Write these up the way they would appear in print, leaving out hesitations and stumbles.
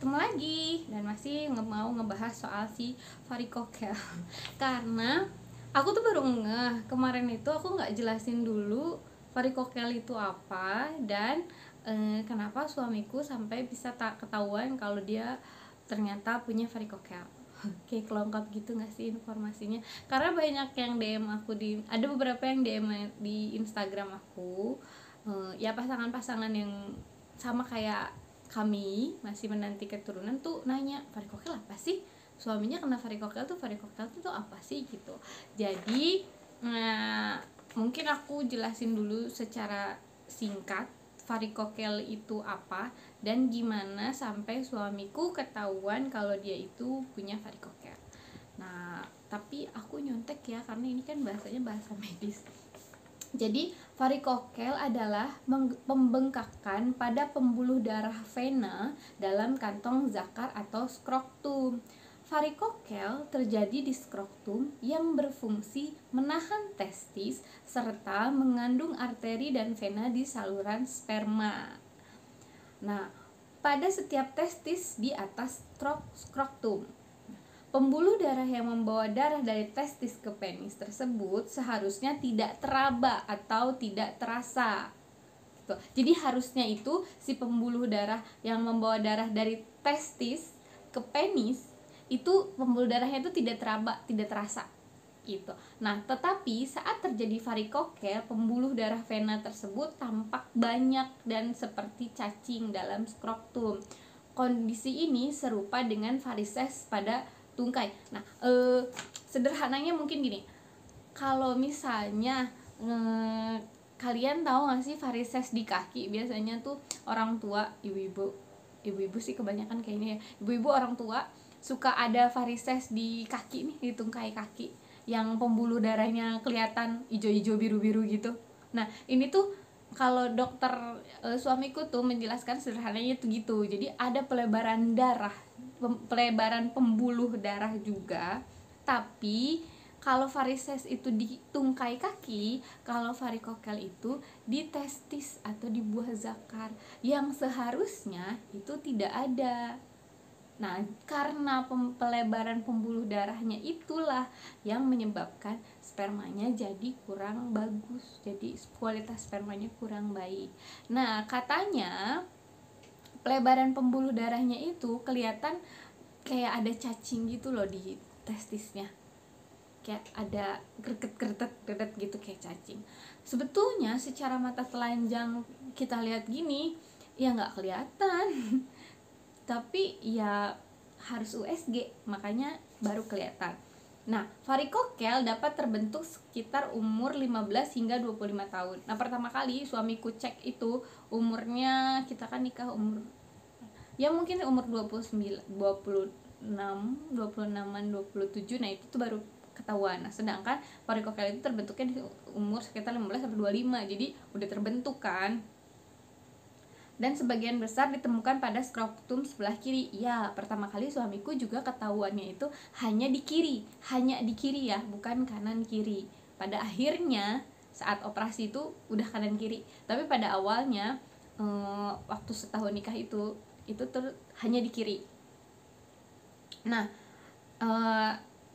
ketemu lagi dan masih mau ngebahas soal si varikokel. Karena aku tuh baru ngeh kemarin itu aku nggak jelasin dulu varikokel itu apa dan kenapa suamiku sampai bisa tak ketahuan kalau dia ternyata punya varikokel. Kayak kelengkap gitu nggak sih informasinya? Karena banyak yang DM aku ada beberapa yang DM di Instagram aku, ya pasangan-pasangan yang sama kayak kami masih menanti keturunan tuh nanya varikokel apa sih, suaminya kena varikokel tuh apa sih gitu. Jadi mungkin aku jelasin dulu secara singkat varikokel itu apa dan gimana sampai suamiku ketahuan kalau dia itu punya varikokel. Nah, tapi aku nyontek ya karena ini kan bahasanya bahasa medis. Jadi varikokel adalah pembengkakan pada pembuluh darah vena dalam kantong zakar atau skrotum. Varikokel terjadi di skrotum yang berfungsi menahan testis serta mengandung arteri dan vena di saluran sperma. Nah, pada setiap testis di atas skrotum, pembuluh darah yang membawa darah dari testis ke penis tersebut seharusnya tidak teraba atau tidak terasa. Gitu. Jadi harusnya itu si pembuluh darah yang membawa darah dari testis ke penis itu pembuluh darahnya itu tidak teraba, tidak terasa. Gitu. Nah, tetapi saat terjadi varikokel, pembuluh darah vena tersebut tampak banyak dan seperti cacing dalam skrotum. Kondisi ini serupa dengan varises pada tungkai. Nah, sederhananya mungkin gini. Kalau misalnya kalian tahu nggak sih varises di kaki? Biasanya tuh orang tua, ibu-ibu sih kebanyakan kayaknya ya. Ibu-ibu orang tua suka ada varises di kaki nih, di tungkai kaki, yang pembuluh darahnya kelihatan hijau-hijau biru-biru gitu. Nah, ini tuh kalau dokter suamiku tuh menjelaskan sederhananya itu gitu. Jadi ada pelebaran darah, pelebaran pembuluh darah juga. Tapi kalau varises itu di tungkai kaki, kalau varikokel itu di testis atau di buah zakar yang seharusnya itu tidak ada. Nah, karena pelebaran pembuluh darahnya itulah yang menyebabkan spermanya jadi kurang bagus, jadi kualitas spermanya kurang baik. Nah, katanya pelebaran pembuluh darahnya itu kelihatan kayak ada cacing gitu loh di testisnya, kayak ada greget gitu kayak cacing. Sebetulnya secara mata telanjang kita lihat gini ya nggak kelihatan tapi ya harus USG makanya baru kelihatan. Nah, varikokel dapat terbentuk sekitar umur 15 hingga 25 tahun. Nah, pertama kali suamiku cek itu umurnya, kita kan nikah umur ya mungkin umur 29, 26an, 27. Nah, itu tuh baru ketahuan. Nah, sedangkan varikokel itu terbentuknya di umur sekitar 15 sampai 25. Jadi udah terbentuk kan. Dan sebagian besar ditemukan pada skrotum sebelah kiri. Ya, pertama kali suamiku juga ketahuannya itu hanya di kiri ya, bukan kanan kiri. Pada akhirnya saat operasi itu udah kanan kiri. Tapi pada awalnya waktu setahun nikah itu hanya di kiri. Nah,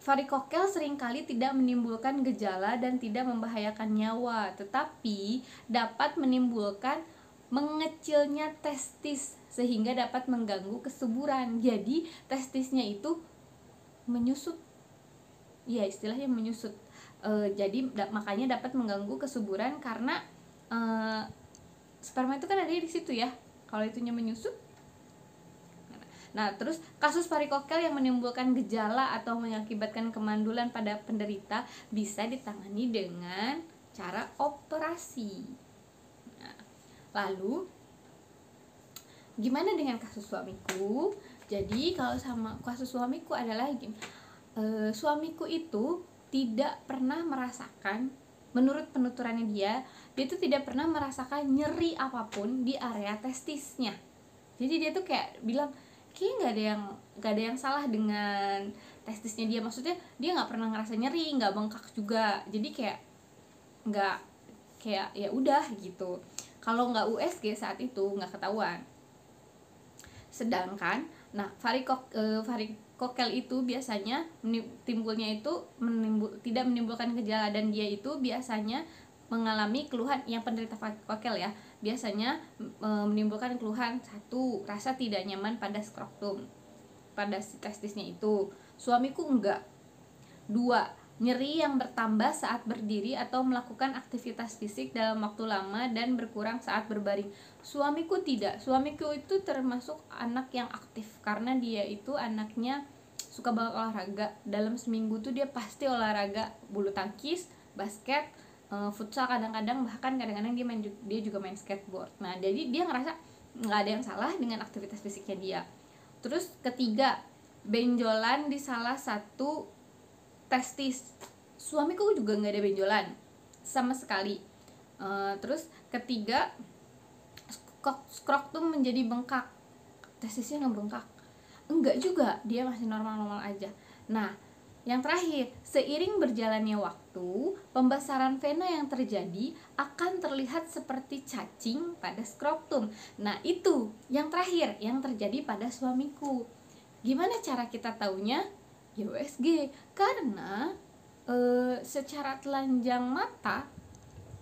varikokel seringkali tidak menimbulkan gejala dan tidak membahayakan nyawa, tetapi dapat menimbulkan mengecilnya testis sehingga dapat mengganggu kesuburan. Jadi testisnya itu menyusut, ya istilahnya menyusut. Jadi makanya dapat mengganggu kesuburan karena sperma itu kan ada di situ ya. Kalau itunya menyusut. Nah, terus kasus varikokel yang menimbulkan gejala atau mengakibatkan kemandulan pada penderita bisa ditangani dengan cara operasi. Lalu gimana dengan kasus suamiku? Jadi kalau sama kasus suamiku adalah suamiku itu tidak pernah merasakan, menurut penuturannya dia itu tidak pernah merasakan nyeri apapun di area testisnya. Jadi dia tuh kayak bilang kayaknya nggak ada yang salah dengan testisnya dia. Maksudnya dia nggak pernah ngerasa nyeri, nggak bengkak juga. Jadi kayak nggak, kayak ya udah gitu. Kalau nggak USG saat itu nggak ketahuan. Sedangkan Nah, varikokel itu biasanya timbulnya itu tidak menimbulkan gejala, dan dia itu biasanya mengalami keluhan yang penderita varikokel ya. Biasanya menimbulkan keluhan: 1, rasa tidak nyaman pada skrotum, pada si testisnya itu. Suamiku enggak. 2, nyeri yang bertambah saat berdiri atau melakukan aktivitas fisik dalam waktu lama dan berkurang saat berbaring. Suamiku tidak. Suamiku itu termasuk anak yang aktif, karena dia itu anaknya suka banget olahraga. Dalam seminggu tuh dia pasti olahraga, bulu tangkis, basket, futsal, kadang-kadang bahkan kadang-kadang dia juga main skateboard. Nah, jadi dia ngerasa nggak ada yang salah dengan aktivitas fisiknya dia. Terus ketiga, benjolan di salah satu testis. Suamiku juga nggak ada benjolan sama sekali. Terus ketiga, skrotum menjadi bengkak. Testisnya ngebengkak. Enggak juga, dia masih normal-normal aja. Nah, yang terakhir, seiring berjalannya waktu, pembesaran vena yang terjadi akan terlihat seperti cacing pada skrotum. Nah, itu yang terakhir yang terjadi pada suamiku. Gimana cara kita taunya? Ya USG, karena secara telanjang mata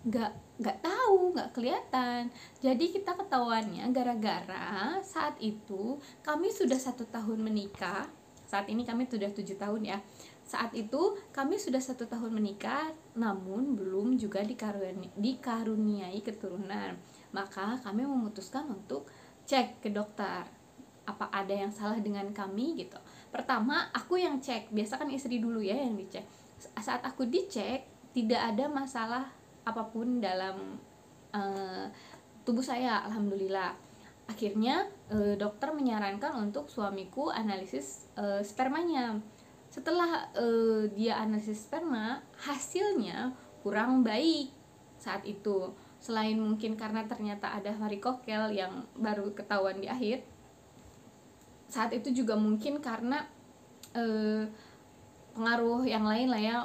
nggak tahu, nggak kelihatan. Jadi kita ketahuannya gara-gara saat itu kami sudah 1 tahun menikah. Saat ini kami sudah 7 tahun ya. Saat itu kami sudah 1 tahun menikah, namun belum juga dikaruniai keturunan. Maka kami memutuskan untuk cek ke dokter, apa ada yang salah dengan kami gitu. Pertama aku yang cek, biasa kan istri dulu ya yang dicek. Saat aku dicek, tidak ada masalah apapun dalam tubuh saya, alhamdulillah. Akhirnya dokter menyarankan untuk suamiku analisis spermanya. Setelah dia analisis sperma, hasilnya kurang baik saat itu. Selain mungkin karena ternyata ada varikokel yang baru ketahuan di akhir, saat itu juga mungkin karena pengaruh yang lain lah ya,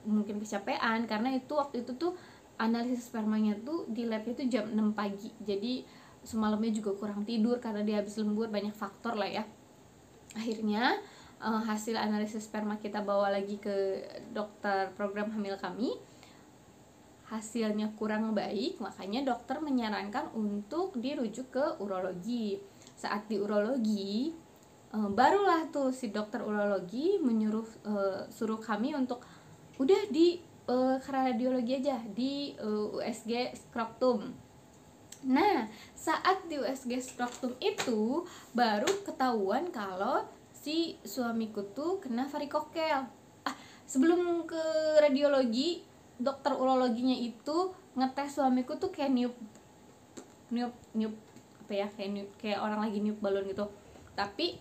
mungkin kecapean, karena itu waktu itu tuh analisis spermanya tuh di labnya tuh jam 6 pagi, jadi semalamnya juga kurang tidur karena dia habis lembur, banyak faktor lah ya. Akhirnya hasil analisis sperma kita bawa lagi ke dokter program hamil kami, hasilnya kurang baik, makanya dokter menyarankan untuk dirujuk ke urologi. Saat di urologi, barulah tuh si dokter urologi suruh kami untuk udah di radiologi aja, di USG skrotum. Nah, saat di USG skrotum itu baru ketahuan kalau si suamiku tuh kena varikokel. Sebelum ke radiologi, dokter urologinya itu ngetes suamiku tuh kayak niup apa ya, kayak orang lagi niup balon gitu. Tapi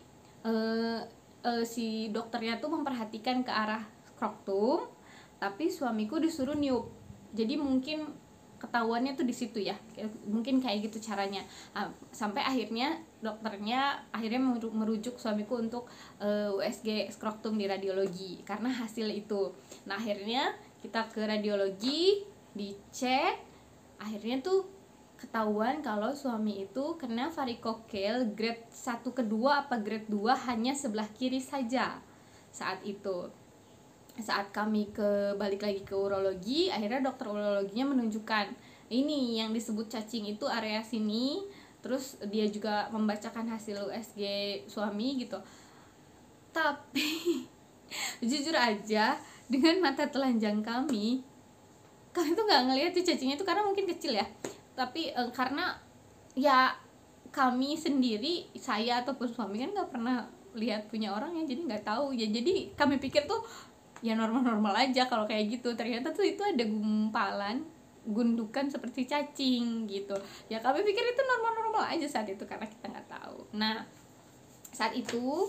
si dokternya tuh memperhatikan ke arah skrotum, tapi suamiku disuruh niup. Jadi mungkin ketahuannya tuh di situ ya, mungkin kayak gitu caranya. Sampai akhirnya dokternya merujuk suamiku untuk USG skrotum di radiologi karena hasil itu. Nah, akhirnya kita ke radiologi, dicek, akhirnya tuh ketahuan kalau suami itu kena varikokel grade 1 kedua apa grade 2, hanya sebelah kiri saja. Saat itu, saat kami balik lagi ke urologi, akhirnya dokter urologinya menunjukkan ini yang disebut cacing itu area sini. Terus dia juga membacakan hasil USG suami gitu. Tapi jujur aja, dengan mata telanjang kami tuh nggak ngelihat tuh cacingnya itu, karena mungkin kecil ya. Tapi karena ya kami sendiri, saya ataupun suami kan nggak pernah lihat punya orang ya, jadi nggak tahu ya. Jadi kami pikir tuh ya normal-normal aja kalau kayak gitu. Ternyata tuh itu ada gundukan seperti cacing gitu ya. Kami pikir itu normal-normal aja saat itu karena kita nggak tahu. Nah, saat itu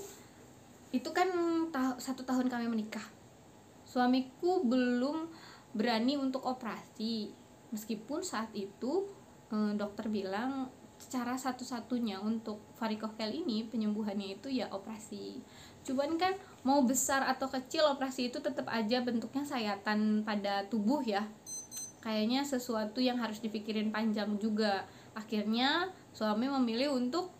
kan 1 tahun kami menikah, suamiku belum berani untuk operasi, meskipun saat itu dokter bilang cara satu-satunya untuk varikokel ini penyembuhannya itu ya operasi. Cuman kan mau besar atau kecil, operasi itu tetap aja bentuknya sayatan pada tubuh ya. Kayaknya sesuatu yang harus dipikirin panjang juga. Akhirnya suami memilih untuk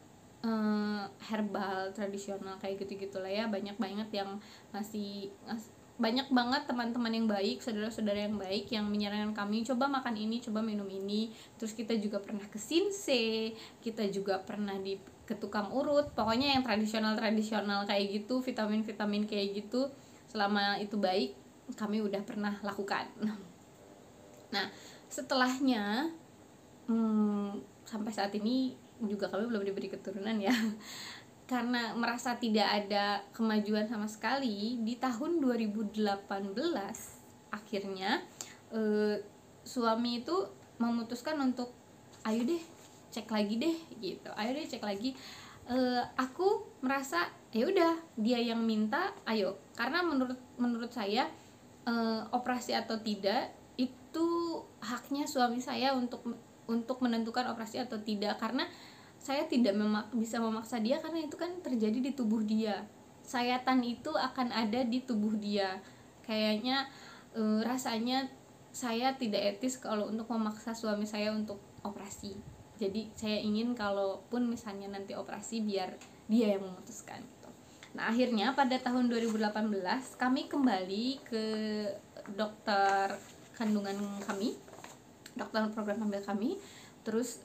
herbal tradisional kayak gitu-gitulah ya. Banyak banget yang banyak banget teman-teman yang baik, saudara-saudara yang baik yang menyarankan kami coba makan ini, coba minum ini. Terus kita juga pernah ke Sinse, kita juga pernah ke tukang urut, pokoknya yang tradisional kayak gitu, vitamin-vitamin kayak gitu. Selama itu baik, kami udah pernah lakukan. Nah, setelahnya sampai saat ini juga kami belum diberi keturunan ya. Karena merasa tidak ada kemajuan sama sekali, di tahun 2018 akhirnya suami itu memutuskan untuk ayo deh cek lagi deh gitu. Ayo deh cek lagi. Aku merasa ya udah dia yang minta, ayo. Karena menurut saya operasi atau tidak itu haknya suami saya untuk menentukan operasi atau tidak, karena saya tidak bisa memaksa dia, karena itu kan terjadi di tubuh dia. Sayatan itu akan ada di tubuh dia. Kayaknya rasanya saya tidak etis kalau untuk memaksa suami saya untuk operasi. Jadi saya ingin kalaupun misalnya nanti operasi, biar dia yang memutuskan gitu. Nah, akhirnya pada tahun 2018 kami kembali ke dokter kandungan kami, dokter program hamil kami. Terus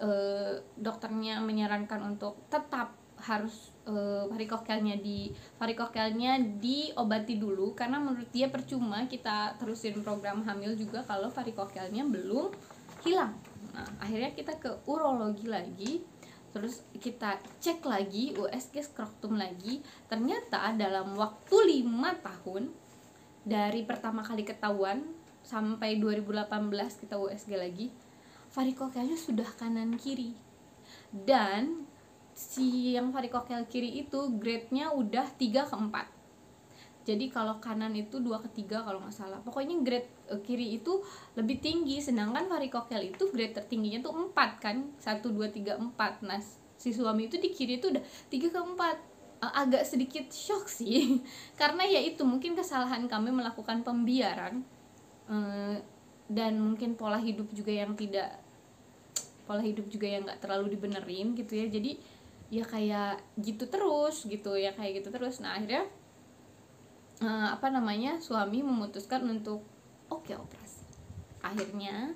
dokternya menyarankan untuk tetap harus varikokelnya diobati dulu, karena menurut dia percuma kita terusin program hamil juga kalau varikokelnya belum hilang. Nah, akhirnya kita ke urologi lagi, terus kita cek lagi USG skrotum lagi. Ternyata dalam waktu 5 tahun dari pertama kali ketahuan sampai 2018 kita USG lagi, varikokelnya sudah kanan kiri. Dan si yang varikokel kiri itu grade-nya udah 3 ke 4. Jadi kalau kanan itu 2 ke 3 kalau nggak salah. Pokoknya grade kiri itu lebih tinggi, sedangkan varikokel itu grade tertingginya tuh 4 kan. 1 2 3 4. Nah, si suami itu di kiri itu udah 3 ke 4. Agak sedikit shock sih. Karena ya itu mungkin kesalahan kami melakukan pembiaran. Dan mungkin pola hidup juga yang nggak terlalu dibenerin gitu ya. Jadi ya kayak gitu terus. Nah, akhirnya suami memutuskan untuk operasi. Akhirnya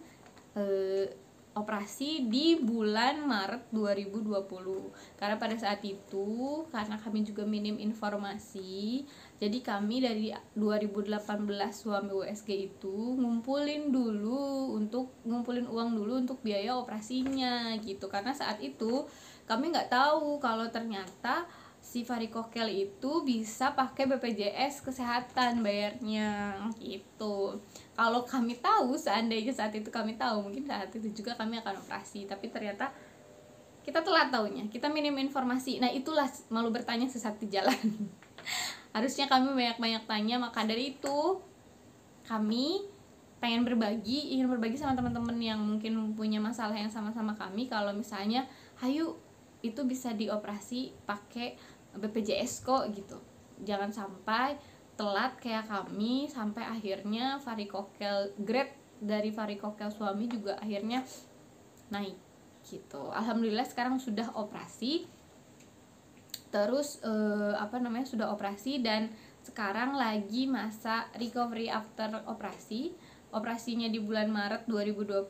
operasi di bulan Maret 2020. Karena pada saat itu, karena kami juga minim informasi, jadi kami dari 2018 suami USG itu ngumpulin uang dulu untuk biaya operasinya gitu. Karena saat itu kami nggak tahu kalau ternyata si varikokel itu bisa pakai BPJS kesehatan bayarnya gitu. Kalau kami tahu, seandainya saat itu kami tahu, mungkin saat itu juga kami akan operasi. Tapi ternyata kita telat taunya, kita minim informasi. Nah, itulah malu bertanya sesat di jalan. Harusnya kami banyak-banyak tanya. Maka dari itu kami ingin berbagi sama teman-teman yang mungkin punya masalah yang sama-sama kami. Kalau misalnya, hayu itu bisa dioperasi pakai BPJS kok gitu. Jangan sampai telat kayak kami, sampai akhirnya varikokel grade dari varikokel suami juga akhirnya naik gitu. Alhamdulillah sekarang sudah operasi. Terus sudah operasi dan sekarang lagi masa recovery after operasi. Operasinya di bulan Maret 2020.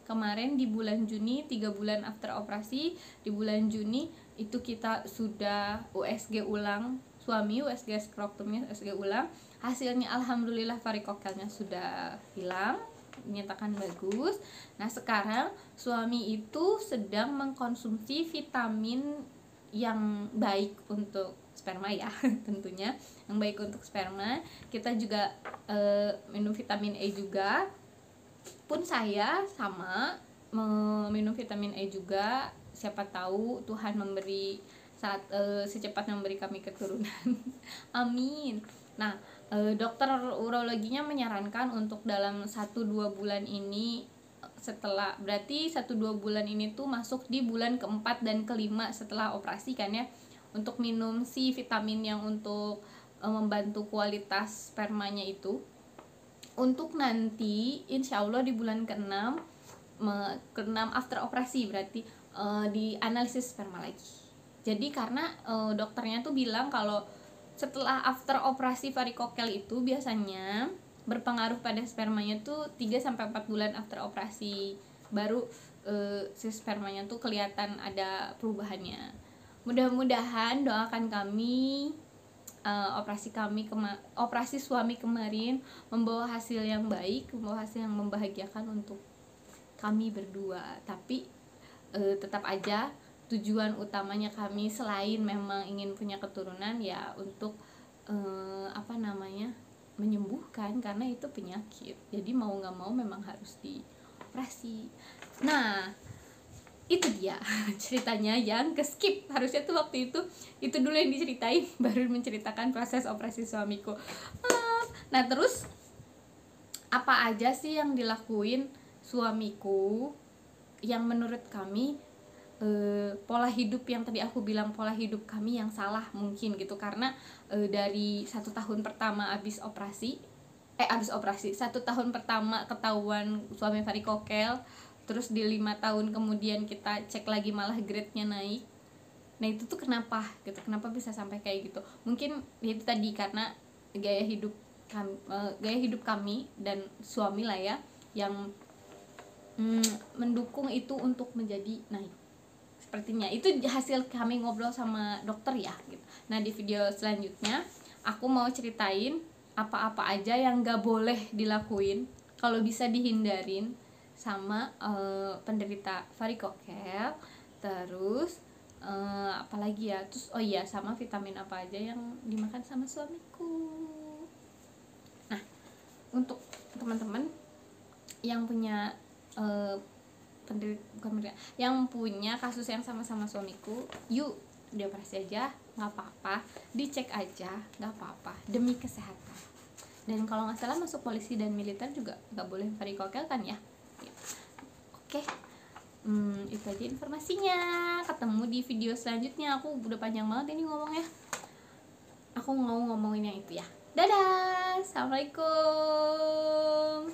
Kemarin di bulan Juni, 3 bulan after operasi, di bulan Juni itu kita sudah USG ulang. Suami USG skrotumnya USG ulang. Hasilnya alhamdulillah varikokelnya sudah hilang, dinyatakan bagus. Nah, sekarang suami itu sedang mengkonsumsi vitamin yang baik untuk sperma ya, tentunya yang baik untuk sperma. Kita juga minum vitamin E juga. Pun saya sama minum vitamin E juga. Siapa tahu Tuhan memberi secepatnya memberi kami keturunan. Amin. Nah, dokter urologinya menyarankan untuk dalam 1-2 bulan ini, setelah berarti 1-2 bulan ini tuh masuk di bulan keempat dan kelima setelah operasi kan ya, untuk minum si vitamin yang untuk membantu kualitas spermanya itu. Untuk nanti insya Allah di bulan ke-6 after operasi berarti di analisis sperma lagi. Jadi karena dokternya tuh bilang kalau setelah after operasi varikokel itu biasanya berpengaruh pada spermanya tuh 3 sampai 4 bulan after operasi, baru si spermanya tuh kelihatan ada perubahannya. Mudah-mudahan doakan kami, operasi suami kemarin membawa hasil yang baik, membawa hasil yang membahagiakan untuk kami berdua. Tapi tetap aja tujuan utamanya kami selain memang ingin punya keturunan ya untuk menyembuhkan, karena itu penyakit, jadi mau nggak mau memang harus dioperasi. Nah itu dia ceritanya yang ke skip, harusnya tuh waktu itu dulu yang diceritain baru menceritakan proses operasi suamiku. Nah terus apa aja sih yang dilakuin suamiku yang menurut kami pola hidup yang tadi aku bilang, pola hidup kami yang salah mungkin gitu. Karena dari 1 tahun pertama abis operasi 1 tahun pertama ketahuan suami varikokel, terus di 5 tahun kemudian kita cek lagi malah grade-nya naik. Nah itu tuh kenapa gitu, kenapa bisa sampai kayak gitu? Mungkin itu tadi karena gaya hidup kami dan suami lah ya, yang mendukung itu untuk menjadi naik. Sepertinya itu hasil kami ngobrol sama dokter ya gitu. Nah di video selanjutnya aku mau ceritain apa-apa aja yang gak boleh dilakuin, kalau bisa dihindarin sama penderita varikokel. Terus apalagi ya, terus oh iya, sama vitamin apa aja yang dimakan sama suamiku. Nah untuk teman-teman yang punya yang punya kasus yang sama-sama suamiku, yuk dioperasi aja, nggak apa-apa, dicek aja, nggak apa-apa, demi kesehatan. Dan kalau nggak salah masuk polisi dan militer juga nggak boleh varikokel kan ya. Oke, itu aja informasinya. Ketemu di video selanjutnya. Aku udah panjang banget ini ngomongnya, aku mau ngomongin yang itu ya. Dadah, assalamualaikum.